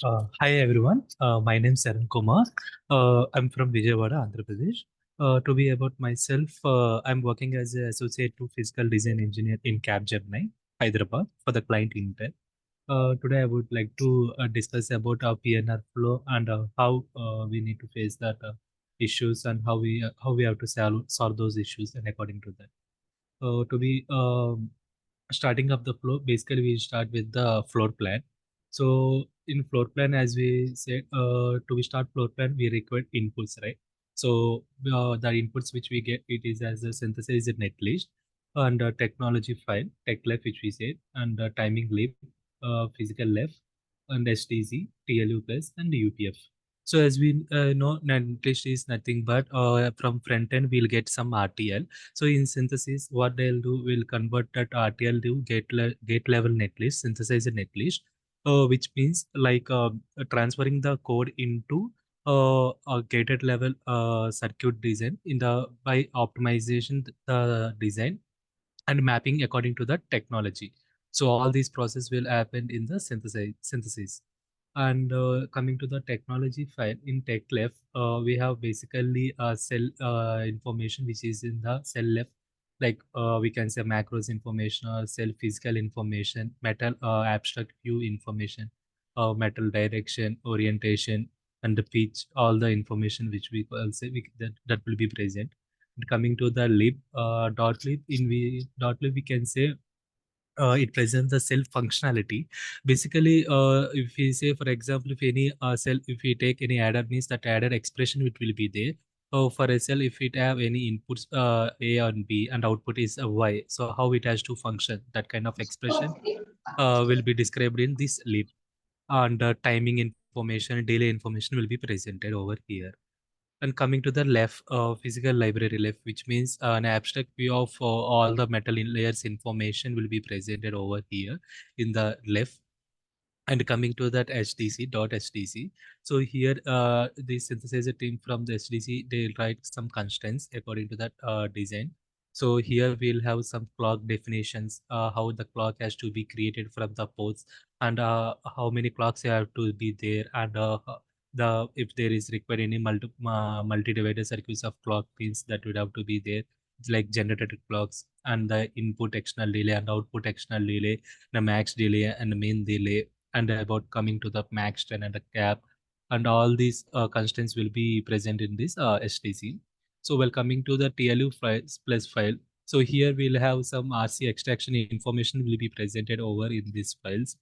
Hi everyone. My name is Saran Kumar. I'm from Vijayawada, Andhra Pradesh. To be about myself, I'm working as an associate to physical design engineer in Capgemini, Hyderabad, for the client Intel. Today, I would like to discuss about our PnR flow and how we need to face that issues and how we have to solve those issues and according to that. To be starting up the flow, basically we start with the floor plan. So in floor plan, as we said, to we start floor plan, we require inputs, right? So the inputs which we get, it is as a synthesized net list and a technology file, tech left, which we said, and timing lib, physical left, and STC, TLU plus, and UPF. So as we know, netlist is nothing but from front end we'll get some RTL. So in synthesis, what they'll do will convert that RTL to gate level netlist, synthesize a netlist, which means like transferring the code into a gated level circuit design in the by optimization the design and mapping according to the technology. So all these process will happen in the synthesis. And coming to the technology file in tech left, we have basically cell information which is in the cell left, like we can say macros information or cell physical information, metal abstract view information, metal direction, orientation, and the pitch, all the information which we will say that will be present. And coming to the lib, dot lib in dot lib we can say it presents the cell functionality. Basically, if we say, for example, if any cell, if we take any adder, means that adder expression which will be there. So for a cell, if it have any inputs A and B and output is a Y, so how it has to function, that kind of expression will be described in this lib. And timing information, delay information will be presented over here. And coming to the left, physical library left, which means an abstract view of all the metal layers information will be presented over here in the left. And coming to that HDC. So here, the synthesizer team from the HDC, they write some constraints according to that design. So here we'll have some clock definitions, how the clock has to be created from the ports, and how many clocks have to be there, and if there is required any multi-divider circuits of clock pins that would have to be there, like generated clocks, and the input external delay and output external delay, the max delay and the main delay, and about coming to the max trend and the cap, and all these constraints will be present in this STC. So while coming to the TLU files plus file, so here we'll have some RC extraction information will be presented over in these files.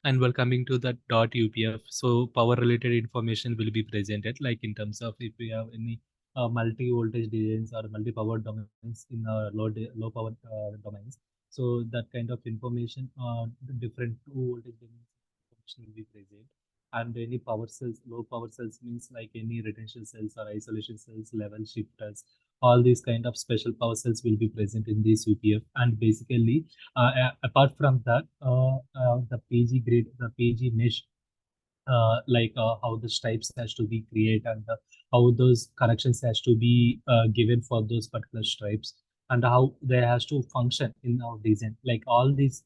And while coming to the .upf, so power related information will be presented, like in terms of if we have any multi voltage designs or multi power domains in low power domains. So that kind of information, different two voltage domains information will be present. And any power cells, low power cells means like any retention cells or isolation cells, level shifters, all these kind of special power cells will be present in this UPF. And basically, apart from that, the PG grid, the PG mesh, like how the stripes has to be created, and how those corrections has to be given for those particular stripes, and how they has to function in our design. Like all these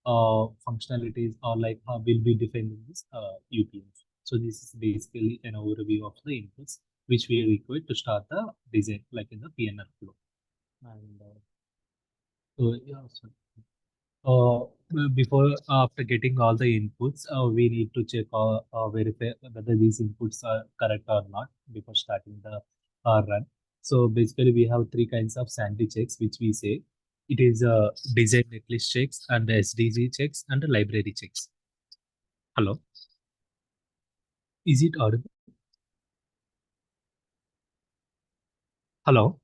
functionalities are like will be defined in this UPF. So this is basically an overview of the inputs which we require to start the design, like in the PNR flow. And so yeah, so before after getting all the inputs, we need to check or verify whether these inputs are correct or not before starting the run. So basically, we have three kinds of sanity checks, which we say it is design netlist checks and the SDG checks and the library checks. Hello, is it audible? Hello.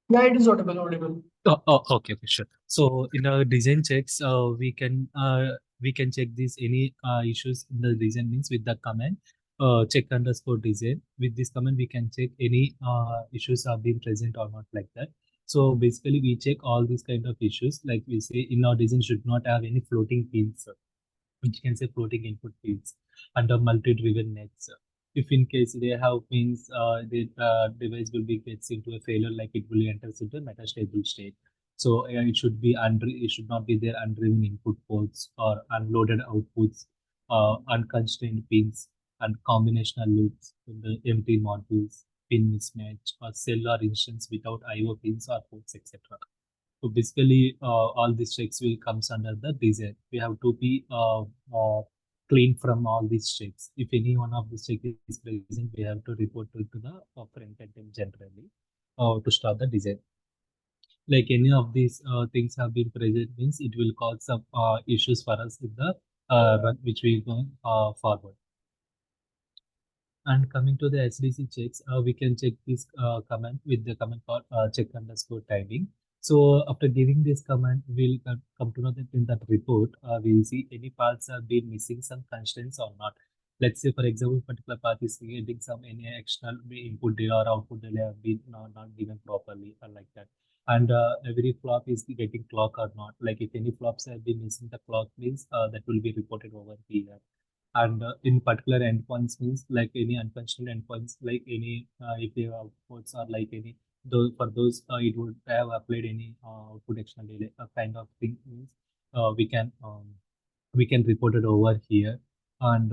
Yeah, it is audible. Okay, sure. So in the design checks, we can check these any issues in the design, means with the command check underscore design. With this command, we can check any issues are being present or not, like that. So basically, we check all these kind of issues. Like we say, in our design should not have any floating fields, which can say floating input fields under multi-driven nets. If in case they have means the device will be gets into a failure, like it will enters into a metastable state. So it should be under, it should not be there undriven input ports or unloaded outputs. unconstrained pins and combinational loops, the empty modules, pin mismatch, or cell or instance without IO pins or ports, etc. So basically, all these checks will comes under the design. We have to be clean from all these checks. If any one of these check is present, we have to report it to the front end team generally to start the design. Like any of these things have been present means it will cause some issues for us in the run which we go forward. And coming to the SDC checks, we can check this command with the command called check underscore timing. So after giving this command, we'll come to know that in that report, we'll see any parts have been missing some constraints or not. Let's say, for example, particular path is getting some any external input delay or output delay have been not given properly or like that. And every flop is getting clock or not. Like if any flops have been missing the clock means that will be reported over here. And in particular endpoints means like any unconstrained endpoints, like any if they have outputs or like any those for those it would have applied any output external delay kind of thing means we can report it over here. And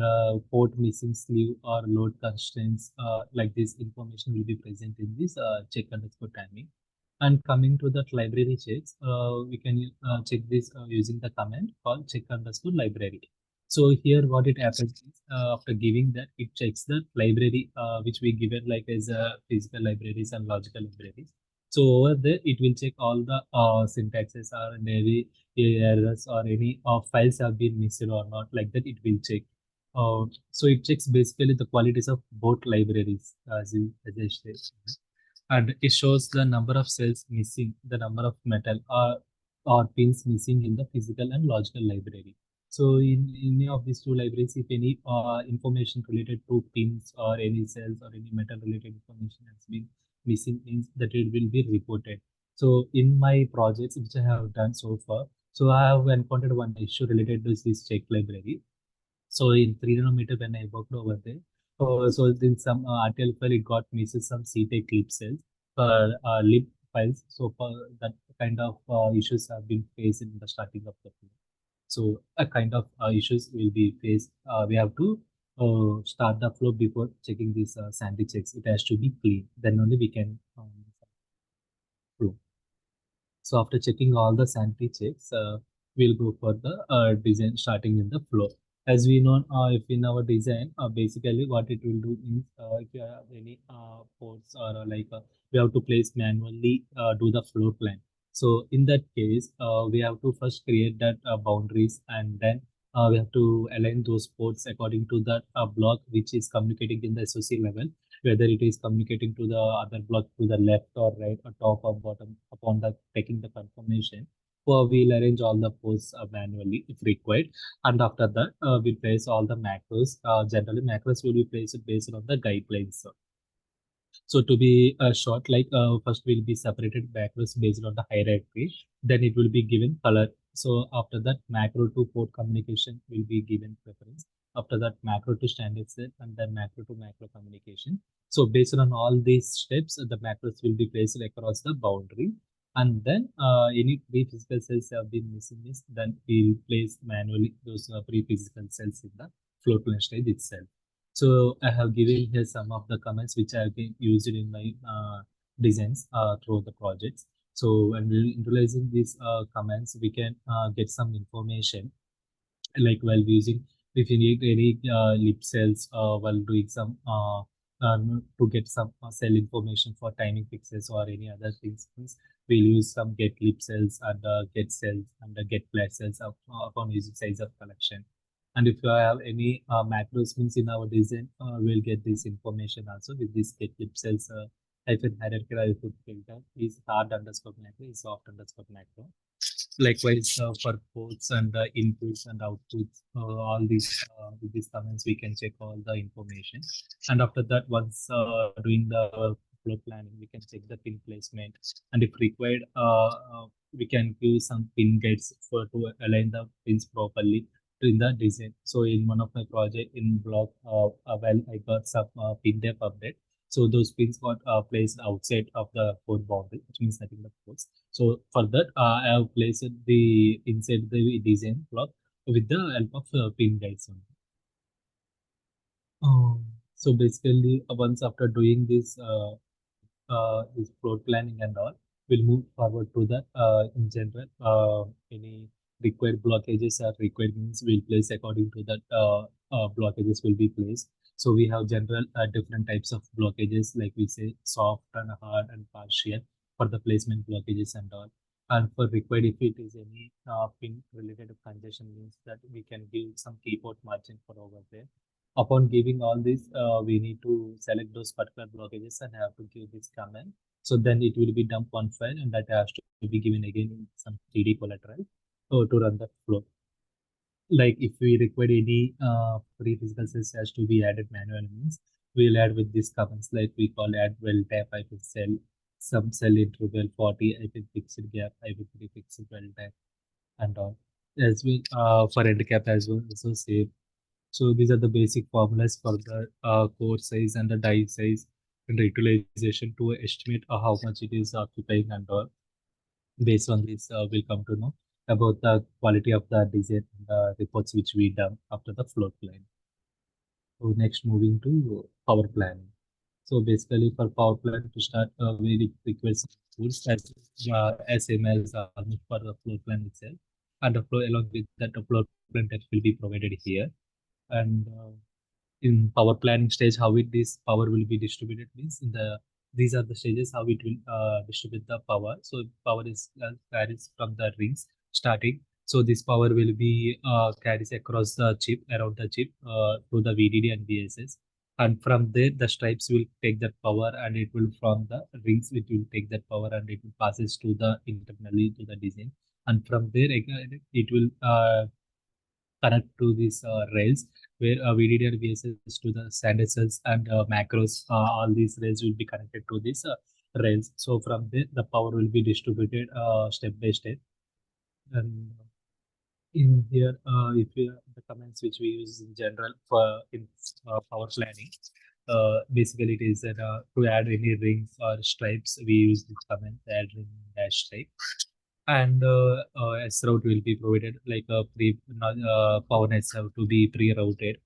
port missing sleeve or load constraints like this information will be present in this check underscore timing. And coming to that library checks, we can check this using the command called check underscore library. So here what it happens is after giving that, it checks the library which we given like as physical libraries and logical libraries. So over there, it will check all the syntaxes or any errors or any files have been missed or not, like that it will check. So it checks basically the qualities of both libraries as I said, and it shows the number of cells missing, the number of metal or pins missing in the physical and logical library. So in any of these two libraries, if any information related to pins or any cells or any metal related information has been missing, means that it will be reported. So in my projects which I have done so far, so I have encountered one issue related to this check library. So in 3 nanometer, when I worked over there, so in some RTL file, it got misses some CTEC lib cells for lib files. So for that kind of issues have been faced in the starting of the flow. So a kind of issues will be faced. We have to start the flow before checking these sanity checks. It has to be clean. Then only we can flow. So after checking all the sanity checks, we'll go for the design starting in the flow. As we know, if in our design, basically what it will do is if you have any ports or we have to place manually do the floor plan. So in that case, we have to first create that boundaries, and then we have to align those ports according to that block which is communicating in the SOC level, whether it is communicating to the other block to the left or right or top or bottom upon the taking the confirmation. We'll arrange all the posts manually if required. And after that, we'll place all the macros. Generally, macros will be placed based on the guidelines. So to be short, like first will be separated macros based on the hierarchy. Then it will be given color. So after that, macro to port communication will be given preference. After that, macro to standard set, and then macro to macro communication. So based on all these steps, the macros will be placed across the boundary. And then any pre-physical cells have been missing, is then we'll place manually those pre-physical cells in the floor plan stage itself. So I have given here some of the comments which I have been used in my designs through the projects. So when we're utilizing these comments, we can get some information, like while using, if you need any lip cells while doing some to get some cell information for timing fixes or any other things, we'll use some get lip cells and get cells and get flat cells upon using size of collection. And if you have any macros means in our design, we'll get this information also with this get lip cells hyphen hierarchical output filter is hard underscore macro is soft underscore macro. Likewise, for ports and the inputs and outputs, all these with these comments, we can check all the information. And after that, once doing the flow planning, we can check the pin placement. And if required, we can give some pin guides for to align the pins properly in the design. So in one of my project in block, well, I got some pin depth update. So those pins got placed outside of the port boundary, which means nothing but ports. So for that, I have placed the inside the design block with the help of pin guides only. So basically, once after doing this floor planning and all, we'll move forward to the in general any required blockages or requirements will place according to that blockages will be placed. So we have general different types of blockages, like we say soft and hard and partial for the placement blockages and all. And for required, if it is any pin related to congestion, means that we can give some keyboard margin for over there. Upon giving all this, we need to select those particular blockages and have to give this command. So then it will be dump one file and that has to be given again in some 3D collateral to run the flow. Like if we require any free physical cells has to be added manually, means we'll add with these commands, like we call add well tap if cell, some cell interval 40 if fixed gap, if fixed well tap and all. As we for end cap as well, so same. So these are the basic formulas for the core size and the die size and the utilization to estimate how much it is occupying and all. Based on this, we'll come to know about the quality of the design and the reports which we done after the floor plan. So next moving to power planning. So basically for power plan to start, we require some tools as same as almost for the floor plan itself. And the flow along with that the floor plan text will be provided here. And in power planning stage, how this power will be distributed means in the these are the stages how it will distribute the power. So power is carries from the rings starting. So this power will be carries across the chip around the chip to the VDD and VSS. And from there, the stripes will take that power, and it will from the rings it will take that power, and it will passes to the internally to the design. And from there, again, it will connect to these rails where VDD and VSS to the standard cells and macros. All these rails will be connected to these rails. So from there, the power will be distributed step by step. And in here, if we the commands which we use in general for in power planning, basically it is that to add any rings or stripes, we use this command add ring dash stripe. And S route will be provided like a power nets have to be pre-routed.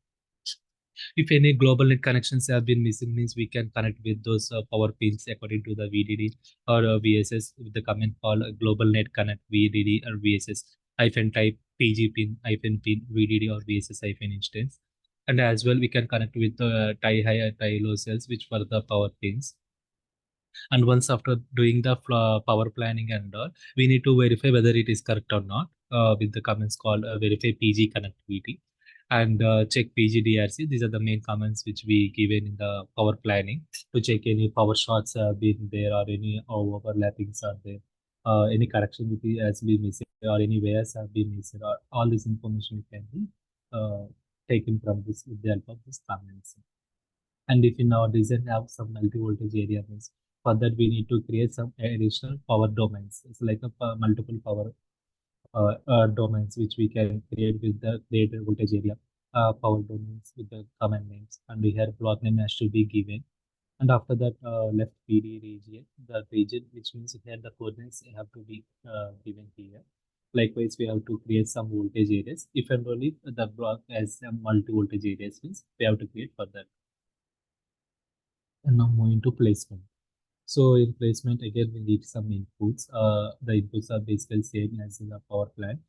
If any global net connections have been missing, means we can connect with those power pins according to the VDD or VSS with the command called global net connect VDD or VSS hyphen type PG pin hyphen pin VDD or VSS hyphen instance. And as well, we can connect with the tie high or tie low cells, which were the power pins. And once after doing the power planning and all, we need to verify whether it is correct or not with the comments called verify PG connectivity and check PGDRC. These are the main comments which we given in the power planning to check any power shorts been there or any overlappings are there, any correction with the has been missing or any wares have been missing, or all this information can be uh, taken from this with the help of this comments. And if in our design have some multi-voltage area, means for that we need to create some additional power domains. It's like a multiple power domains which we can create with the created voltage area power domains with the command names. And we have block name has to be given. And after that, left PD region, the region which means here the coordinates have to be given here. Likewise, we have to create some voltage areas. If and only the block has some multi-voltage areas, means we have to create for that. And now moving to placement. So in placement, again, we need some inputs. The inputs are basically same as in the power plant.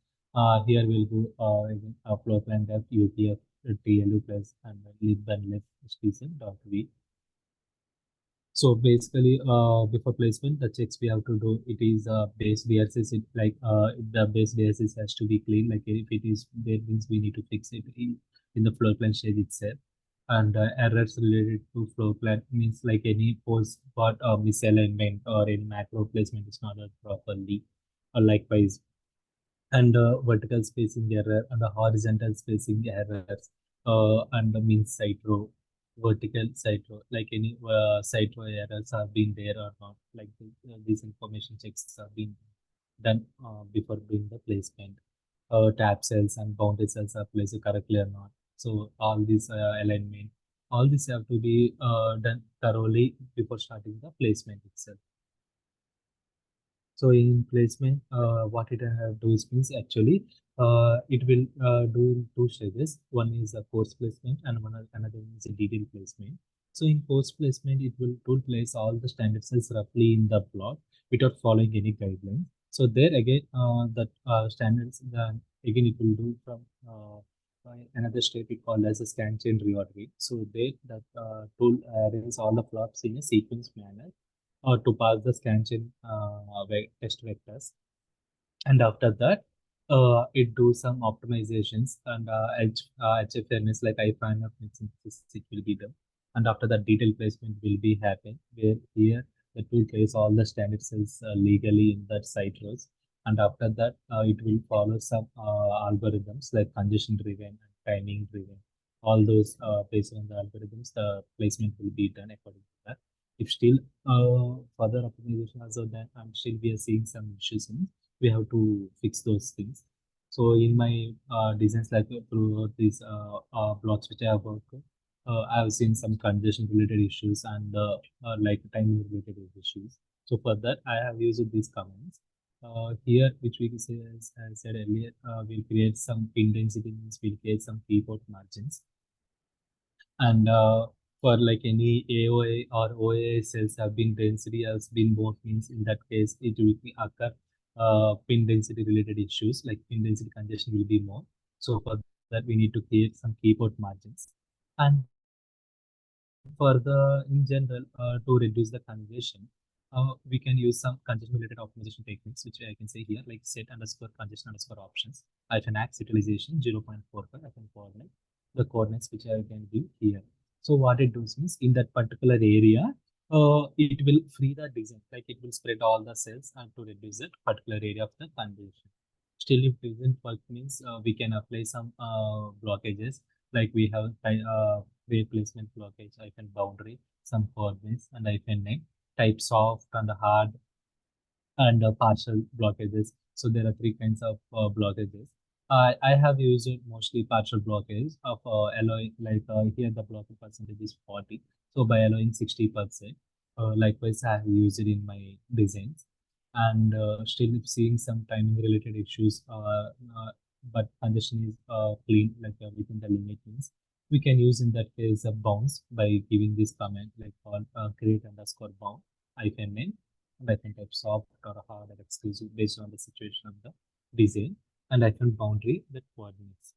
Here we'll go again, floor plan depth, UTF, TLU plus, and lib and left station dot V. So basically, before placement, the checks we have to do, it is base DRCs, like the base DRCs has to be clean. Like if it is there, means we need to fix it in the floor plan stage itself. And errors related to floor plan means like any post part misalignment or any macro placement is not done properly. Or likewise, and vertical spacing error and the horizontal spacing errors and the mean side row, vertical side row, like any side row errors have been there or not, like these information checks have been done before doing the placement. Tab cells and boundary cells are placed correctly or not. So all this alignment, all this have to be done thoroughly before starting the placement itself. So in placement, what it does means actually It will do in two stages. One is a course placement and another one is a detailed placement. So in course placement, it will place all the standard cells roughly in the plot without following any guidelines. So there again, that standards, again it will do from another step we call as a scan chain reordering. So there that tool arranges all the plots in a sequence manner to pass the scan chain test vectors, and after that it do some optimizations and HFNS like I find of synthesis it will be done, and after that detailed placement will be happen where here the tool place all the standard cells legally in that site rows, and after that it will follow some algorithms like congestion driven and timing driven. All those based on the algorithms the placement will be done according to that. If still further optimization also then I'm still we are seeing some issues in, we have to fix those things. So in my designs, like throughout these blocks which I have worked, I have seen some congestion related issues and like timing related issues. So for that, I have used these commands. Here, which we say, as I said earlier, we'll create some pin density means we'll create some keyboard margins. And for like any AOA or OA cells have been density has been more means in that case it will be occur pin density related issues like pin density congestion will be more. So for that we need to create some keyboard margins. And for the in general to reduce the congestion, we can use some congestion related optimization techniques which I can say here like set underscore congestion underscore options hyphen ax utilization 0.45 hyphen coordinate the coordinates which I can give here. So what it does means in that particular area, it will free the design, like it will spread all the cells and to reduce that particular area of the congestion. Still, if doesn't work means we can apply some blockages, like we have way placement blockage, hyphen boundary, some coordinates, and hyphen name, type soft and hard and partial blockages. So there are three kinds of blockages. I have used it mostly partial blockage of allowing like here the blockage percentage is 40. So by allowing 60%, likewise I have used it in my designs, and still seeing some timing related issues. But congestion is clean like within the limit means we can use in that case a bounce by giving this command like called create underscore bound hyphen name, and I can type soft or hard or exclusive based on the situation of the design, and I can boundary the coordinates.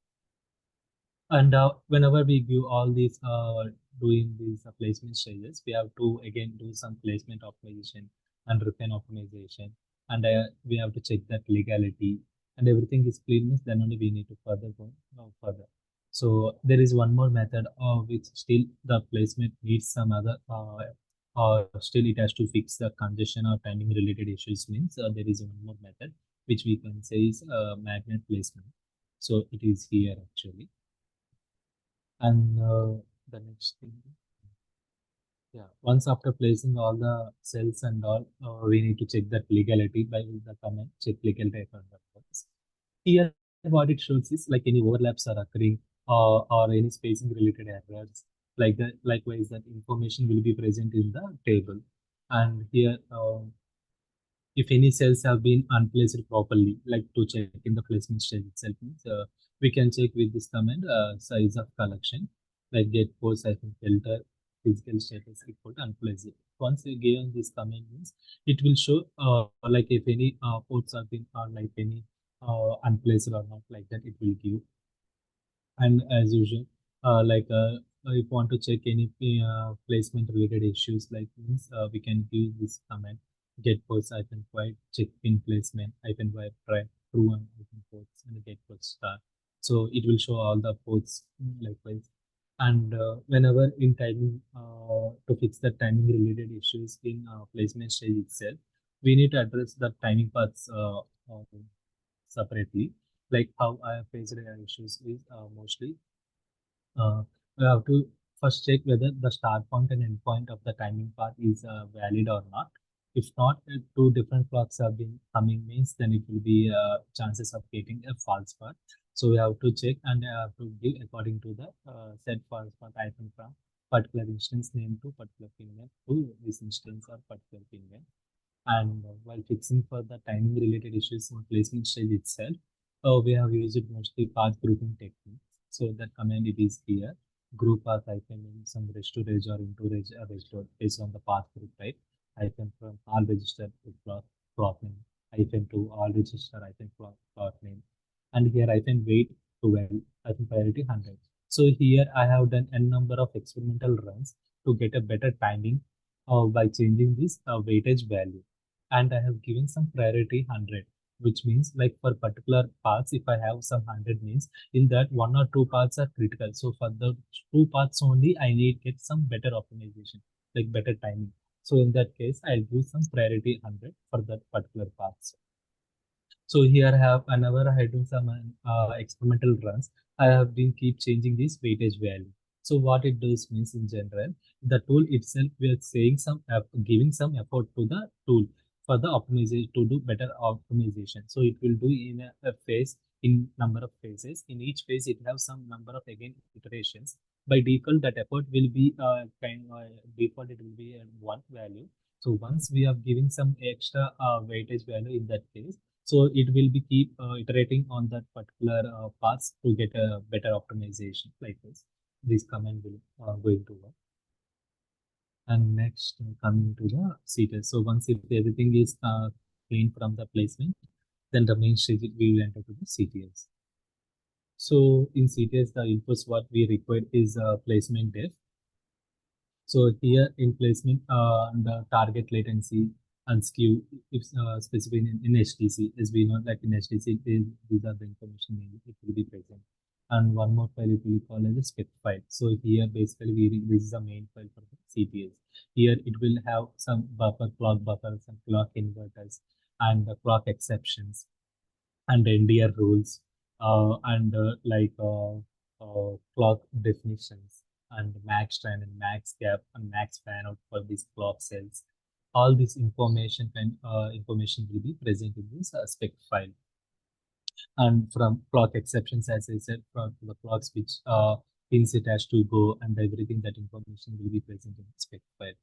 And whenever we give all these doing these placement stages, we have to again do some placement optimization and refine optimization, and we have to check that legality and everything is clean means then only we need to further go further. So there is one more method which still the placement needs some other or still it has to fix the congestion or timing related issues means there is one more method which we can say is magnet placement. So it is here actually. And the next thing, yeah, once after placing all the cells and all, we need to check that legality by the command check legality on the cells. Here, what it shows is like any overlaps are occurring or any spacing related errors. Like that, likewise, that information will be present in the table. And here, if any cells have been unplaced properly, like to check in the placement stage itself, means, we can check with this command size of collection, like get post hyphen filter physical status equal to unplaced. Once we give this command means it will show like if any ports have been or like any unplaced or not like that it will give. And as usual, if you want to check any placement related issues, like means we can use this command get post hyphen void check pin placement hyphen void try true and hyphen ports and get post star. So it will show all the ports likewise. And whenever in timing to fix the timing related issues in placement stage itself, we need to address the timing paths separately. Like how I have faced issues is mostly we have to first check whether the start point and end point of the timing path is valid or not. If not, two different clocks have been coming means then it will be chances of getting a false path. So we have to check and have to give according to the set false path item from particular instance name to particular pin name to this instance or particular pin name. And while fixing for the timing related issues in placement stage itself, we have used mostly path grouping technique. So that command it is here. Group path hyphen in some rest to reg or into reg register based on the path group type. Hyphen from all register to plot name. Hyphen to all register hyphen plot name. And here hyphen weight 12 hyphen priority 100. So here I have done n number of experimental runs to get a better timing by changing this weightage value. And I have given some priority 100, which means like for particular paths, if I have some 100 means in that one or two paths are critical. So for the two paths only, I need get some better optimization, like better timing. So in that case, I'll give some priority 100 for that particular paths. So here I have whenever I do some experimental runs, I have been keep changing this weightage value. So what it does means in general, the tool itself we are saying some giving some effort to the tool for the optimization to do better optimization. So it will do in a phase in number of phases. In each phase, it have some number of again iterations. By default, that effort will be default it will be one value. So once we are giving some extra weightage value in that case, so it will be keep iterating on that particular path to get a better optimization like this. This command will going to work. And next coming to the CTS. So once if everything is clean from the placement, then the main stage we will enter to the CTS. So in CTS, the inputs what we require is placement depth. So here in placement, the target latency and skew, if specific in HTC, as we know, like in HTC, these are the information it will be present. And one more file it will be called as a spec file. So here basically this is the main file for the CTS. Here it will have some buffer, clock buffers, and clock inverters, and the clock exceptions, and NDR rules, and clock definitions, and max time and max gap and max fan out for these clock cells. All this information will be present in this spec file. And from clock exceptions, as I said, from the clocks which pins it has to go, and everything that information will be present in the spec file.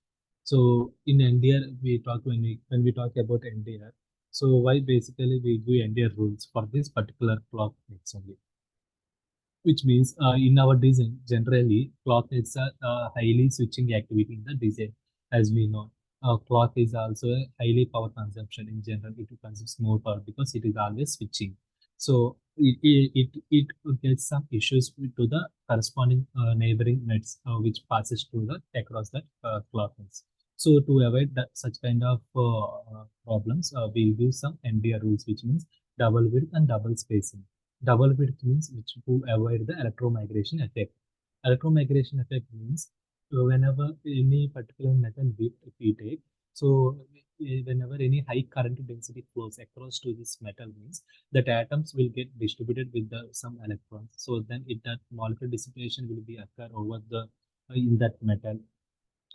So in NDR, when we talk about NDR, so why basically we do NDR rules for this particular clock nets only, which means in our design, generally clock nets are highly switching activity in the design, as we know. Clock is also a highly power consumption in general. It consumes more power because it is always switching. So it gets some issues to the corresponding neighboring nets, which passes to the across that clock nets. So to avoid that such kind of problems, we'll use some NDR rules, which means double width and double spacing. Double width means which to avoid the electromigration effect. Electromigration effect means whenever any particular metal width if we take, so whenever any high current density flows across to this metal means that atoms will get distributed with the some electrons. So then that molecular dissipation will be occur over the in that metal,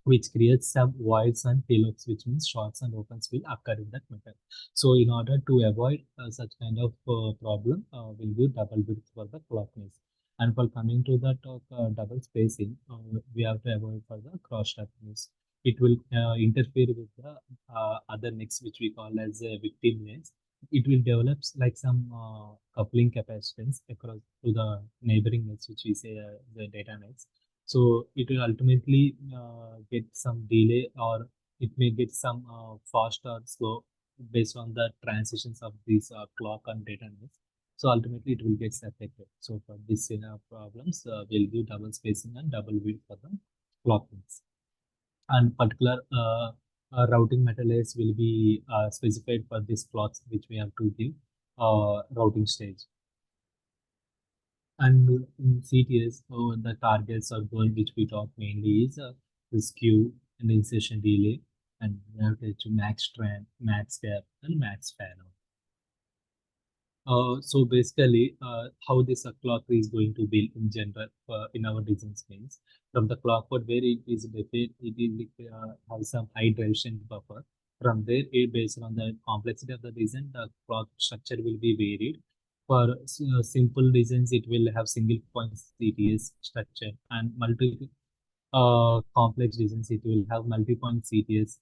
which creates some voids and halos, which means shorts and opens will occur in that metal. So in order to avoid such kind of problem, we'll do double width for the clock nets. And for coming to that double spacing, we have to avoid for the cross nets. It will interfere with the other nets, which we call as victim nets. It will develop like some coupling capacitance across to the neighboring nets, which we say the data nets. So it will ultimately get some delay, or it may get some fast or slow based on the transitions of these clock and data nets. So ultimately it will get affected. So for this problems, we'll do double spacing and double width for the clock nets. And particular routing metallurgies will be specified for these clocks, which we have to give routing stage. And in CTS, the targets or goal which we talk mainly is the skew and insertion delay, and we have to achieve max trend, max gap, and max fan out. So basically, how this clock is going to build in general in our design space. From the clock code where it is defined, it has some high duration buffer. From there, based on the complexity of the design, the clock structure will be varied. For simple designs, it will have single point CTS structure, and multi complex designs, it will have multi-point CTS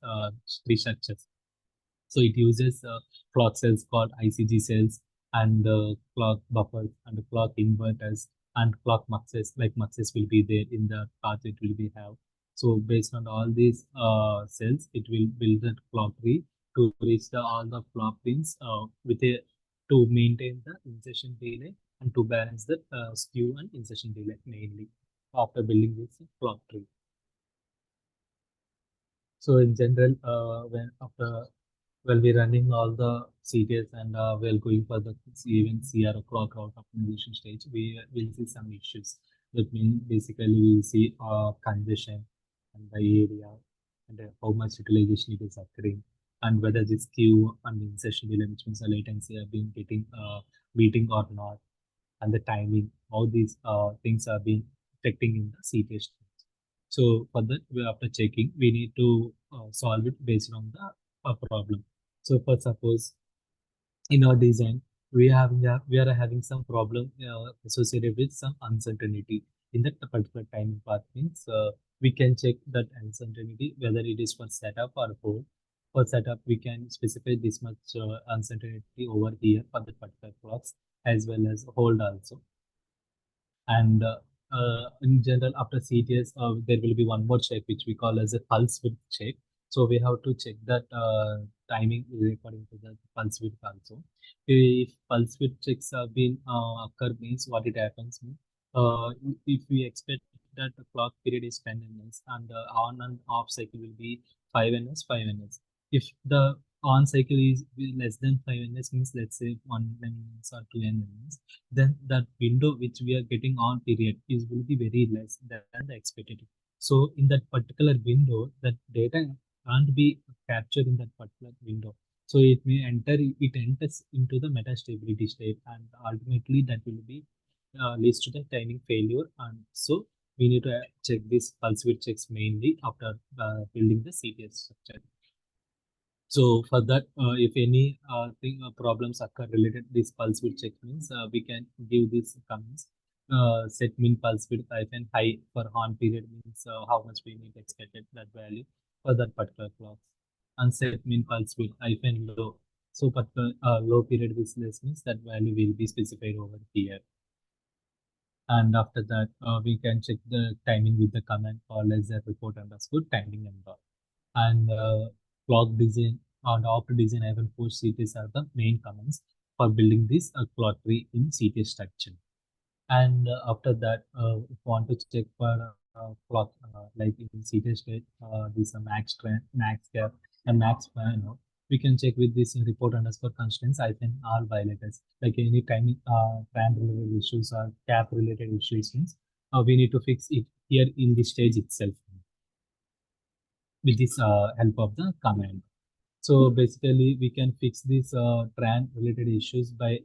tree structures. So it uses clock cells called ICG cells, and clock buffers and clock inverters and clock muxes, like muxes will be there in the path it will be have. So based on all these cells, it will build that clock tree to reach all the clock pins with a to maintain the insertion delay and to balance the skew and insertion delay mainly after building this clock tree. So in general, when after well, we're running all the CTS and we're going for the even CR clock route optimization stage, we will see some issues. That means basically we see congestion and the area and how much utilization it is occurring and whether this queue and insertion delay, which means the latency, have been getting meeting or not, and the timing, how these things are being affecting in the CTS. So for that, after checking, we need to solve it based on the problem. So for suppose in our design, we are having some problem associated with some uncertainty in that particular timing path. Means we can check that uncertainty whether it is for setup or hold. For setup, we can specify this much uncertainty over here for the particular clocks as well as hold also. And in general, after CTS, there will be one more check which we call as a pulse width check. So we have to check that timing is according to the pulse width also. If pulse width checks have been occur means what it happens means, if we expect that the clock period is 10 ns and the on and off cycle will be 5 ns, 5 ns. If the on cycle is less than 5 ns means let's say 1 ns or 2 ns, then that window which we are getting on period is will be very less than the expected. So in that particular window, that data can't be captured in that particular window. So it may it enters into the metastability state, and ultimately that will be leads to the timing failure. And so we need to check this pulse width checks mainly after building the CTS structure. So for that, if any problems occur related to this pulse width check means we can give these comments. Set min pulse width hyphen high for on period means how much we need expected that value for that particular clock. And set min pulse width hyphen low. So particular low period with less means that value will be specified over here. And after that, we can check the timing with the command called as a report underscore timing number. And clock design and opt design even post CTS are the main commands for building this clock tree in CTS structure. And after that, if you want to check for clock like in CTS state, this max trend, max cap, and max fan. We can check with this report underscore constraints. I think all violators like any timing trend related issues or cap related issues means we need to fix it here in the stage itself with this help of the command. So basically, we can fix these TRAN related issues by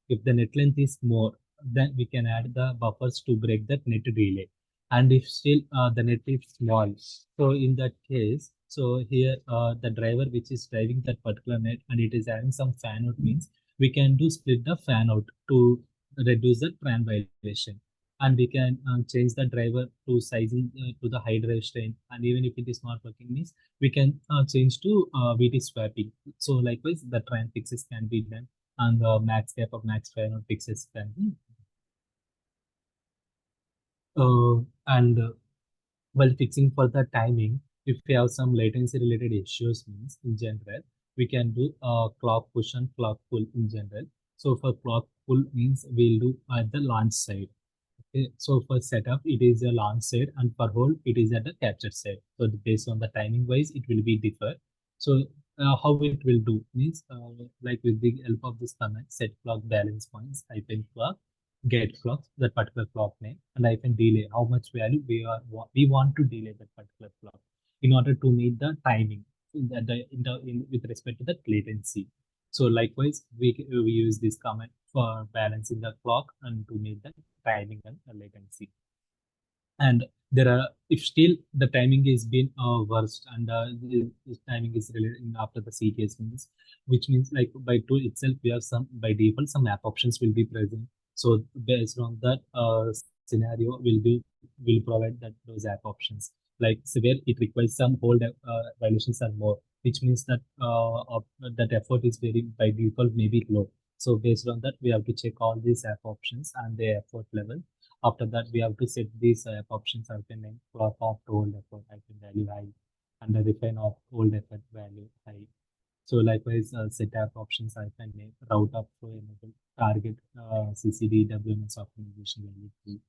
if the net length is more, then we can add the buffers to break that net relay. And if still the net is small, so in that case, so here the driver which is driving that particular net and it is having some fan out means we can do split the fan out to reduce the TRAN violation. And we can change the driver to sizing to the high drive strain. And even if it is not working means we can change to VT swapping. So likewise, the TRAN fixes can be done and the max cap of max fan fixes can be. And while fixing for the timing, if we have some latency related issues means in general, we can do clock push and clock pull in general. So for clock pull means we'll do at the launch side. Okay, so for setup, it is a launch side, and for hold, it is at the capture side. So based on the timing wise, it will be differ. So how it will do means like with the help of this command, set clock balance points, hyphen clock, get clock, that particular clock name, and hyphen delay, how much value we want to delay that particular clock in order to meet the timing with respect to the latency. So likewise, we use this command for balancing the clock and to meet the timing and latency. And there are, if still the timing is been worst and this timing is related after the CTS means, which means like by tool itself, we have some by default some app options will be present. So based on that scenario, will provide that those app options. Like severe, it requires some hold violations are more, which means that that effort is very by default maybe low. So based on that, we have to check all these app options and their effort level. After that, we have to set these app options as in name, clock off to old effort, value high, and the refine of old effort value high. So likewise, set app options hyphen name, route up to enable target CCD WMS optimization value key.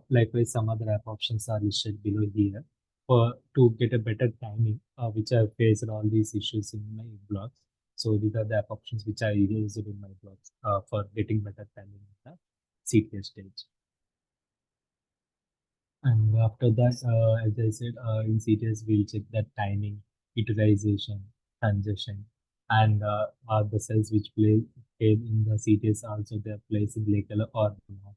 Likewise, some other app options are listed below here. For to get a better timing, which I have faced all these issues in my blogs. So these are the app options which I use in my blogs for getting better timing in the CTS stage. And after that, as I said, in CTS, we'll check that timing, utilization, congestion, and are the cells which play in the CTS also they are placed in gray color or not,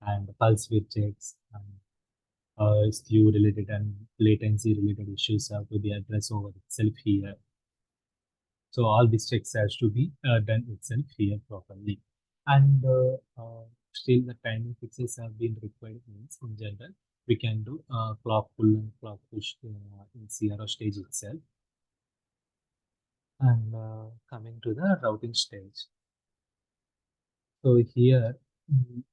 and pulse width checks, and skew related and latency related issues have to be addressed over itself here. So all these checks has to be done itself here properly. And still the timing fixes have been required means in general, we can do clock pull and clock push in CRO stage itself. And coming to the routing stage. So here,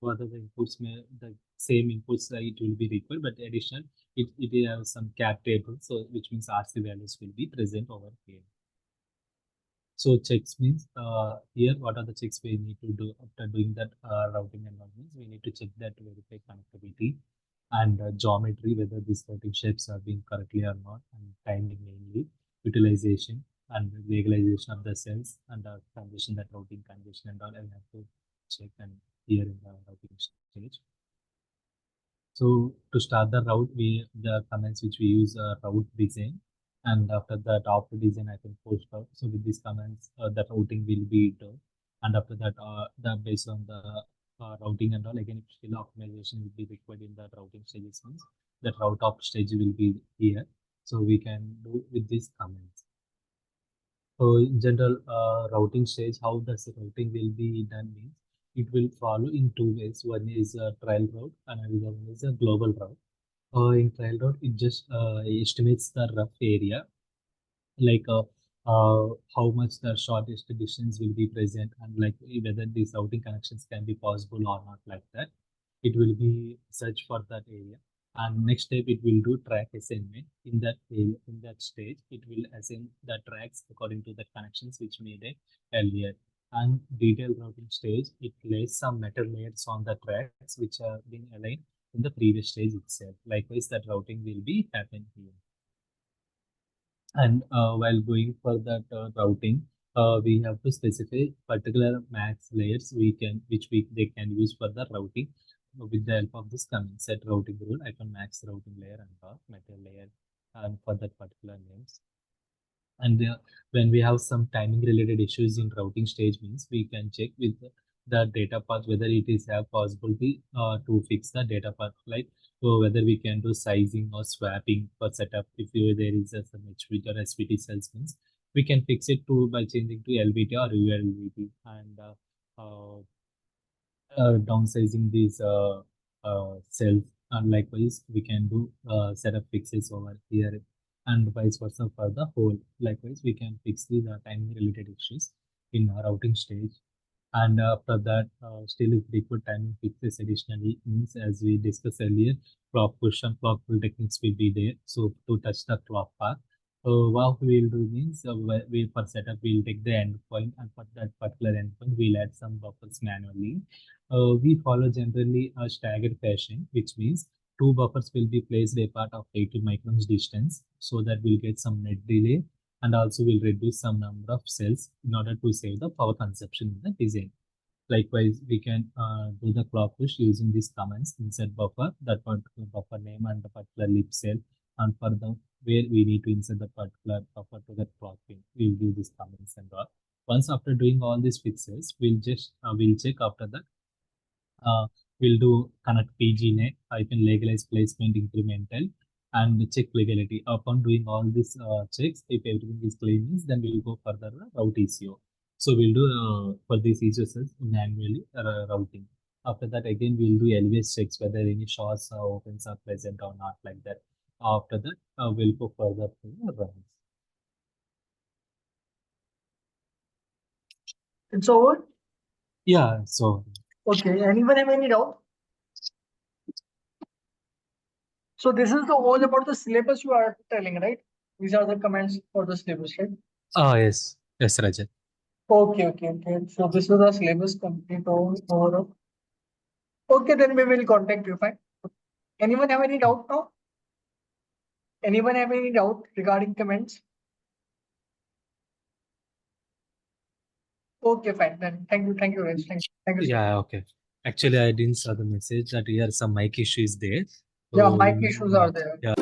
what are the inputs? The same inputs it will be required, but additional it has some cap table, so which means RC values will be present over here. So checks means here what are the checks we need to do after doing that routing and all means we need to check that verify connectivity and geometry whether these routing shapes are being correctly or not, and timing mainly, utilization and legalization of the cells, and condition that routing condition and all I have to check and here in the routing stage. So to start the route, the commands which we use route design, and after that after design I can post out. So with these commands, the routing will be done, and after that, the based on the routing and all again still optimization will be required in the routing stages means that route op stage will be here. So we can do with these commands. So in general, routing stage, how does the routing will be done means it will follow in two ways. One is a trial route, and another one is a global route. In trial route, it just estimates the rough area, like how much the shortest distance will be present, and like whether these routing connections can be possible or not, like that. It will be search for that area. And next step, it will do track assignment in that area, in that stage. It will assign the tracks according to the connections which made it earlier. And detailed routing stage, it lays some metal layers on the tracks which are being aligned in the previous stage itself. Likewise, that routing will be happen here. And while going for that routing, we have to specify particular max layers which they can use for the routing with the help of this command set routing rule. I can max routing layer and metal layer and for that particular names. And when we have some timing related issues in routing stage means we can check with the data path whether it is have possibility to fix the data path, like so whether we can do sizing or swapping for setup. If there is some HVT or SVT cells means we can fix it to by changing to LVT or ULVT, and downsizing these cells, and likewise we can do setup fixes over here, and vice versa for the whole. Likewise we can fix these timing related issues in our routing stage. And after that, still if required timing fixes additionally means, as we discussed earlier, clock push and clock pull techniques will be there. So to touch the clock path, what we will do means we for setup we'll take the endpoint, and for that particular endpoint we'll add some buffers manually. We follow generally a staggered fashion, which means two buffers will be placed apart of 80 microns distance, so that we'll get some net delay, and also will reduce some number of cells in order to save the power consumption in the design. Likewise, we can do the clock push using these commands: insert buffer, that particular buffer name and the particular lip cell, and for the where we need to insert the particular buffer to the clock pin. We'll do these commands and all. Once after doing all these fixes, we'll check after that. We'll do connect PGNet, I can legalize placement incremental, and check legality. Upon doing all these checks, if everything is clean, then we'll go further route ECO. So we'll do for these ECO cells manually routing. After that, again, we'll do LVS checks whether any shorts or opens are present or not, like that. After that, we'll go further to the runs. It's over. Yeah, so Okay, anyone have any doubt? So this is the all about the syllabus you are telling, right? These are the comments for the syllabus, right? yes, yes, Rajat. Okay. So this is the syllabus complete overall. Okay, then we will contact you, fine. Anyone have any doubt now? Anyone have any doubt regarding comments? Okay, fine. Then thank you, guys. Thank you, sir. Yeah, okay. Actually, I didn't saw the message that here some mic issue is there. Yeah, So mic issues are there. yeah.